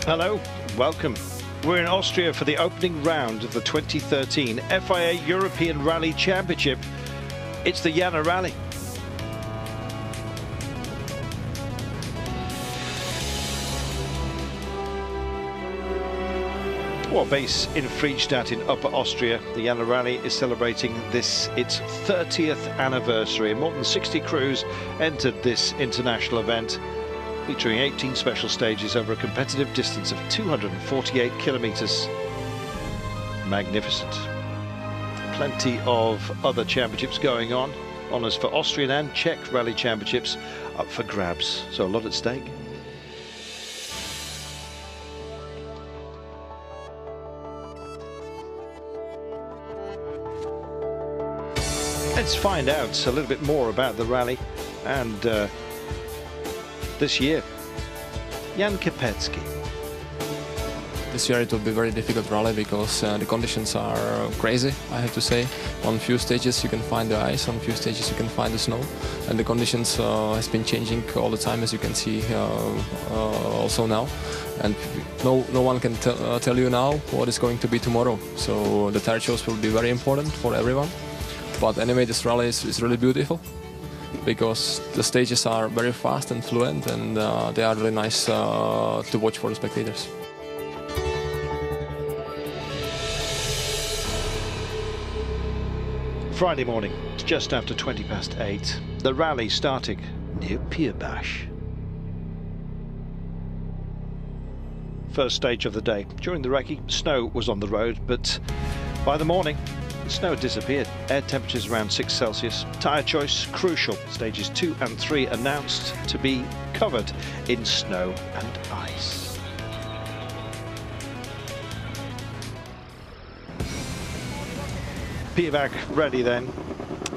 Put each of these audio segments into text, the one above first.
Hello, welcome. We're in Austria for the opening round of the 2013 FIA European Rally Championship. It's the Jana Rallye. Well, based in Friedstadt in Upper Austria, the Jana Rallye is celebrating its 30th anniversary. And more than 60 crews entered this international event, featuring 18 special stages over a competitive distance of 248 kilometers. Magnificent. Plenty of other championships going on. Honours for Austrian and Czech rally championships up for grabs. So a lot at stake. Let's find out a little bit more about the rally and this year. Jan Kopecky. This year it will be a very difficult rally because the conditions are crazy, I have to say. On few stages you can find the ice, on few stages you can find the snow, and the conditions has been changing all the time, as you can see also now. And no one can tell you now what is going to be tomorrow. So the tire choice will be very important for everyone. But anyway, this rally is really beautiful because the stages are very fast and fluent, and they are really nice to watch for the spectators. Friday morning, it's just after 8:20. The rally starting near Pierbach. First stage of the day. During the recce, snow was on the road, but by the morning, the snow had disappeared. Air temperatures around 6 Celsius. Tyre choice crucial. Stages 2 and 3 announced to be covered in snow and ice. Pierbach ready then.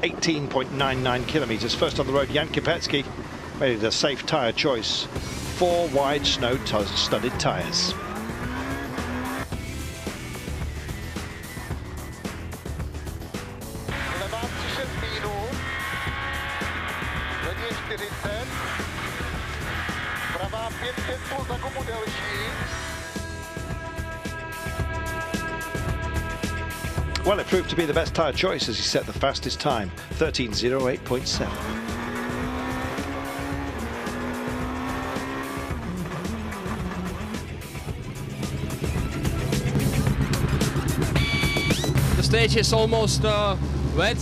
18.99 kilometers. First on the road, Jan Kopecky made it a safe tyre choice. 4 wide snow-studded tyres. Well, it proved to be the best tyre choice as he set the fastest time, 13:08.7. The stage is almost wet,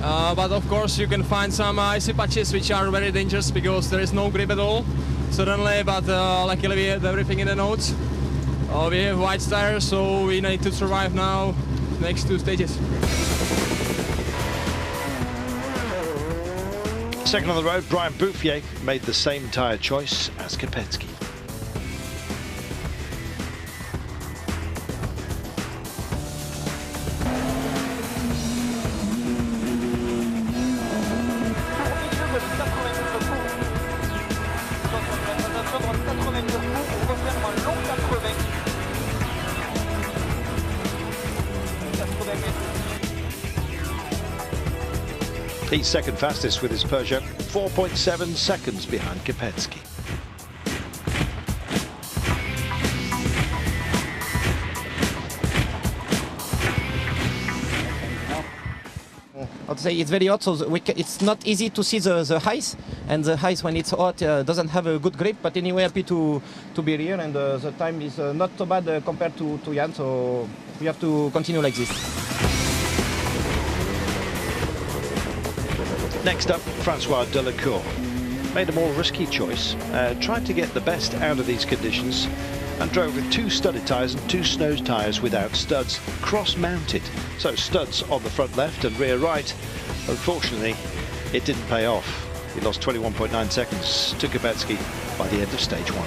but of course you can find some icy patches which are very dangerous because there is no grip at all suddenly, but luckily we have everything in the notes. We have white tires, so we need to survive now next 2 stages. Second on the road, Brian Bouffier made the same tyre choice as Kopecky. He's second fastest with his Peugeot, 4.7 seconds behind Kopecky. I'd say it's very hot, so it's not easy to see the ice, and the ice when it's hot doesn't have a good grip. But anyway, happy to be here, and the time is not so bad compared to Jan, so we have to continue like this. Next up, Francois Delacour made a more risky choice, tried to get the best out of these conditions and drove with 2 studded tyres and 2 snow tyres without studs, cross-mounted. So studs on the front left and rear right. Unfortunately, it didn't pay off. He lost 21.9 seconds to Kopecky by the end of stage 1.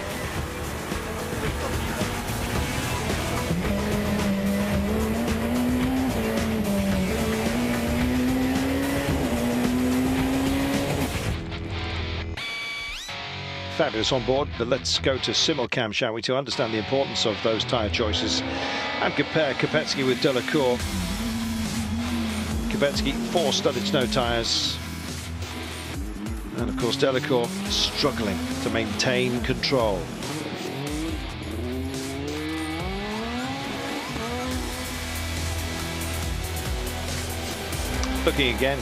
Fabulous on board, but let's go to simulcam, shall we, to understand the importance of those tyre choices and compare Kopecky with Delacour. Kopecky, 4 studded snow tyres, and of course Delacour struggling to maintain control. Looking again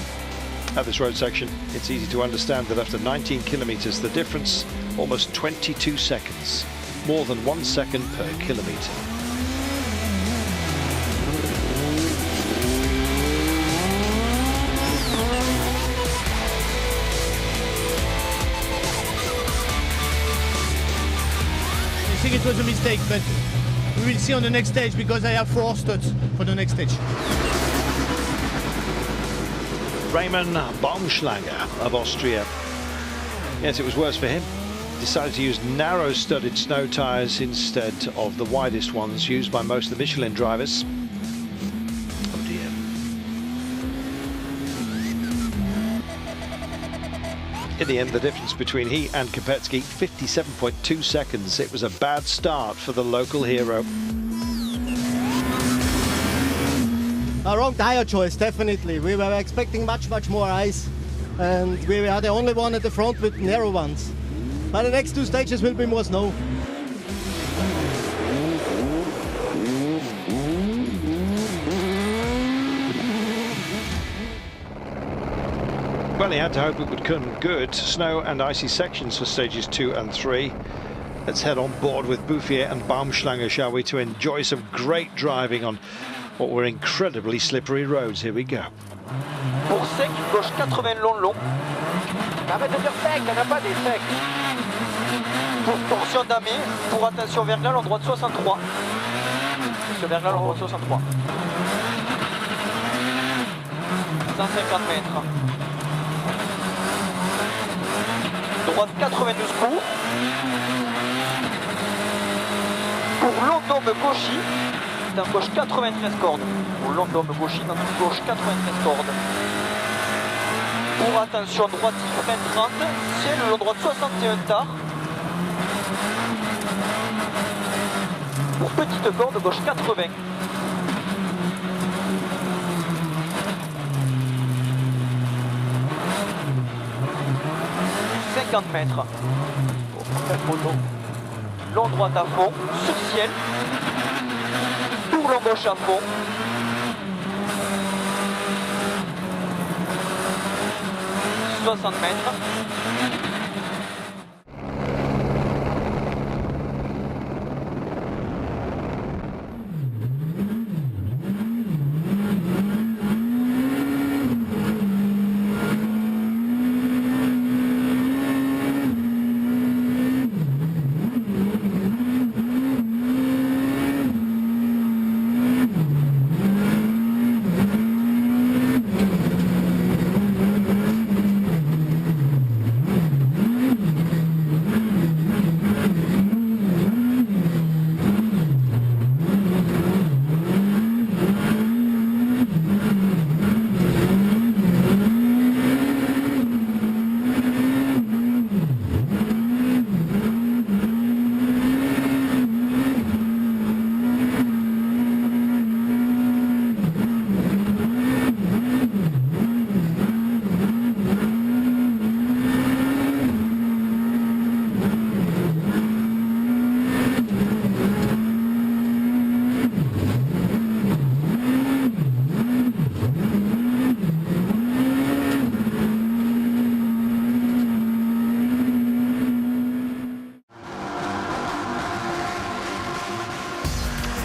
at this road section, it's easy to understand that after 19 kilometres, the difference almost 22 seconds, more than 1 second per kilometre. I think it was a mistake, but we will see on the next stage because I have 4 studs for the next stage. Raymond Baumschlager of Austria. Yes, it was worse for him. Decided to use narrow studded snow tyres instead of the widest ones used by most of the Michelin drivers. Oh dear. In the end, the difference between he and Kopecky, 57.2 seconds. It was a bad start for the local hero. A wrong tyre choice, definitely. We were expecting much more ice, and we were the only one at the front with narrow ones. But the next 2 stages will be more snow. Well, he had to hope it would come good. Snow and icy sections for stages 2 and 3. Let's head on board with Bouffier and Baumschlager, shall we, to enjoy some great driving on what were incredibly slippery roads. Here we go. Pour sec, gauche 80 long. Arrête de dire sec, il n'y en a pas des secs. Pour portion damée, pour attention Verglal en droite 63. Monsieur Verglal en droite 63. 150 mètres. Droite 92 coups. Pour London Cauchy, d'un gauche 93 cordes. Pour London Cauchy, d'un gauche 93 cordes. Pour attention droite frein 30, ciel le long droite 61 tard. Pour petite corde gauche 80. Mètres. Long droite à fond, sur ciel. Tour long gauche à fond. 60 mètres.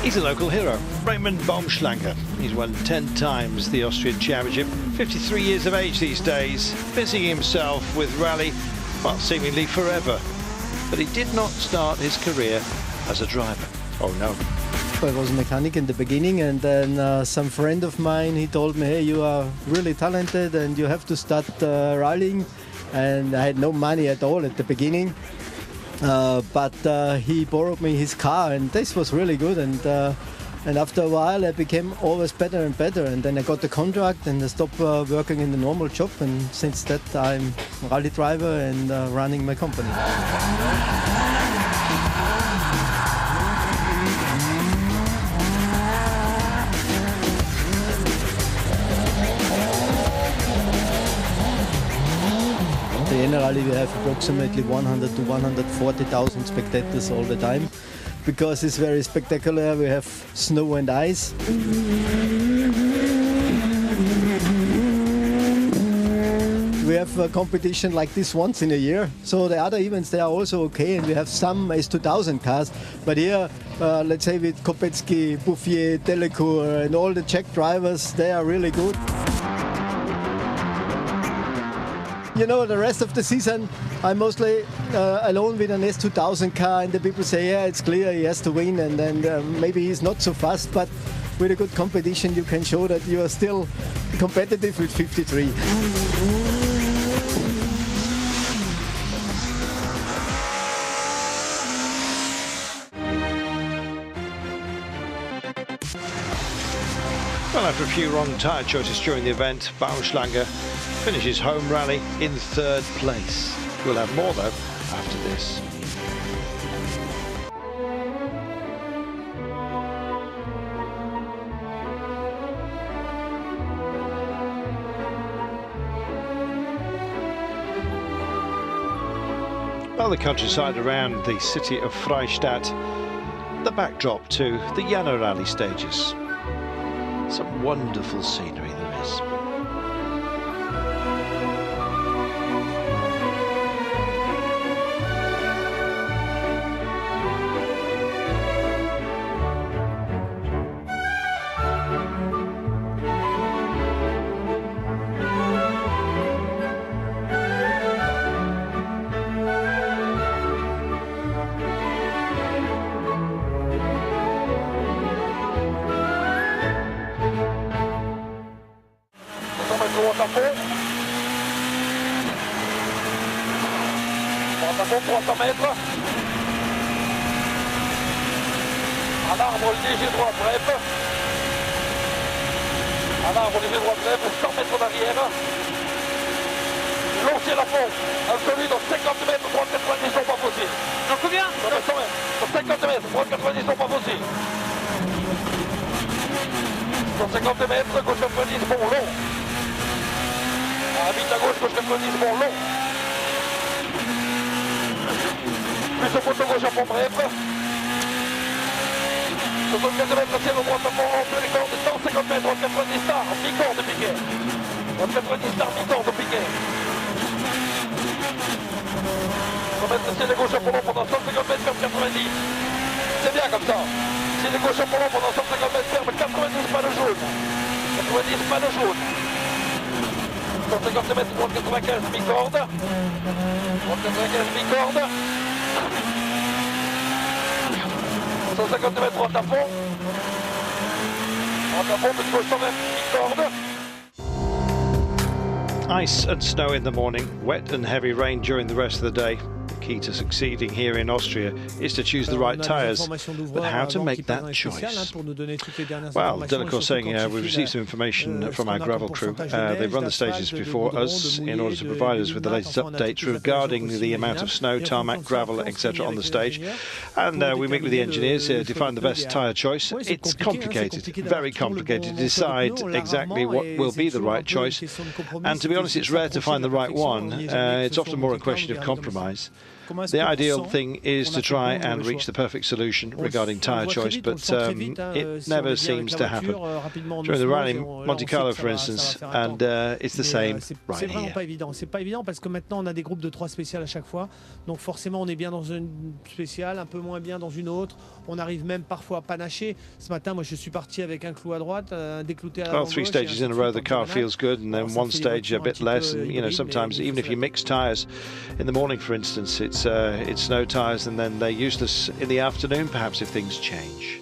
He's a local hero, Raymond Baumschlager. He's won 10 times the Austrian Championship, 53 years of age these days, busying himself with rally, well, seemingly forever. But he did not start his career as a driver. Oh no. I was a mechanic in the beginning, and then some friend of mine, he told me, hey, you are really talented and you have to start rallying. And I had no money at all at the beginning. But he borrowed me his car, and this was really good. And after a while, I became always better and better. And then I got the contract, and I stopped working in the normal job. And since that, I'm a rally driver and running my company. The Rallye, we have approximately 100 to 140,000 spectators all the time, because it's very spectacular. We have snow and ice. have a competition like this once in a year. So the other events, they are also okay, and we have some S2000 cars. But here, let's say with Kopecky, Bouffier, Delecour, and all the Czech drivers, they are really good. You know, the rest of the season, I'm mostly alone with an S2000 car, and the people say, yeah, it's clear he has to win, and then maybe he's not so fast, but with a good competition, you can show that you are still competitive with 53. Well, after a few wrong tyre choices during the event, Bauschlanger finishes home rally in third place. We'll have more though after this. Well, the countryside around the city of Freistadt, the backdrop to the Jana Rally stages. Some wonderful scenery there is. Porte-à-fond, 300 mètres. À l'arbre, léger droit bref. À l'arbre, léger droit bref, 100 mètres d'arrière. Long ciel à fond, absolu dans 50 mètres, 3,90 sont pas possibles. Dans combien? Dans 100 mètres, dans 50 mètres, 3,90 sont pas possibles. Dans 50 mètres, gauche 90, bon long. À vite à gauche, gauche 90, bon long. Plus au poteau gauche à fond bref. 75 mètres, ciel au droit à fond, on peut les cordes, 150 mètres, 90 stars, mi-corde de piquet. 90 stars, mi-corde de piquet. 100 mètres, ciel de gauche à fond long pendant 150 mètres, ferme 90. C'est bien comme ça. Ciel de gauche à fond long pendant 150 mètres, ferme 90, pas de jaune. 90, pas de jaune. 150 mètres, droite 95, mi-corde. Droite 95, mi-corde. 150 mètres droite à fond. Droite à fond, plus gauche 120, mi-corde. Ice and snow in the morning, wet and heavy rain during the rest of the day. The key to succeeding here in Austria is to choose the right tyres, but how to make that choice? Well, Delecour saying we've received some information from our gravel crew. They've run the stages before us in order to provide us with the latest updates regarding the amount of snow, tarmac, gravel, etc. on the stage. And we meet with the engineers to find the best tyre choice. It's complicated, very complicated to decide exactly what will be the right choice. And to be honest, it's rare to find the right one. It's often more a question of compromise. The ideal thing is to try and reach the perfect solution regarding tyre choice, but it never seems to happen. During the rally Monte Carlo, for instance, and it's the same right here. C'est pas évident parce que maintenant on a des groupes de 3 spéciales à chaque fois, donc forcément on est bien dans une spéciale, un peu moins bien dans une autre. On arrive même parfois à panacher. Ce matin, moi je suis parti avec un clou à droite, un déclouté à Well, 3 stages in a row, the car feels good, and then one stage a bit less. And you know, sometimes even if you mix tyres in the morning, for instance, it's snow tyres, and then they're useless in the afternoon, perhaps if things change.